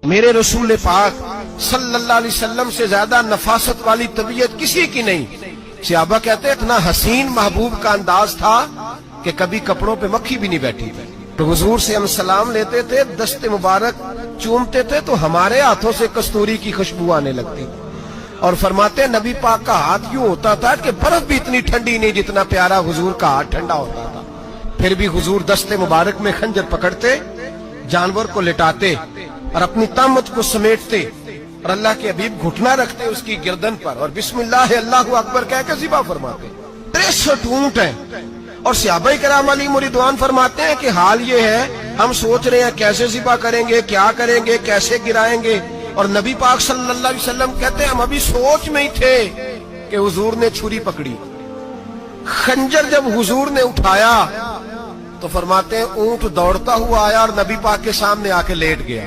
मेरे रसूल पाक सल्लल्लाहु अलैहि वसल्लम से ज्यादा नफासत वाली तबीयत किसी की नहीं। सहाबा कहते इतना हसीन महबूब का अंदाज था कि कभी कपड़ों पे मक्खी भी नहीं बैठी थी। तो हुजूर से हम सलाम लेते थे, दस्ते मुबारक चूमते थे तो हमारे हाथों से कस्तूरी की खुशबू आने लगती। और फरमाते नबी पाक का हाथ यूं होता था कि बर्फ भी इतनी ठंडी नहीं जितना प्यारा हुजूर का हाथ ठंडा होता था। फिर भी हुजूर दस्ते मुबारक में खंजर पकड़ते, जानवर को लिटाते और अपनी तामत को समेटते और अल्लाह के हबीब घुटना रखते उसकी गर्दन पर और बिस्मिल्लाह अल्लाहु अकबर कहकर ज़िबा फरमाते। 63 ऊंट हैं और सहाबाए किराम अलैहिम रिदवान फरमाते हैं कि हाल ये है, हम सोच रहे हैं कैसे ज़िबा करेंगे, क्या करेंगे, कैसे गिराएंगे। और नबी पाक सल्लल्लाहु अलैहि वसल्लम कहते हैं हम अभी सोच में ही थे कि हुजूर ने छुरी पकड़ी। खंजर जब हुजूर ने उठाया तो फरमाते हैं ऊंट दौड़ता हुआ आया और नबी पाक के सामने आके लेट गया।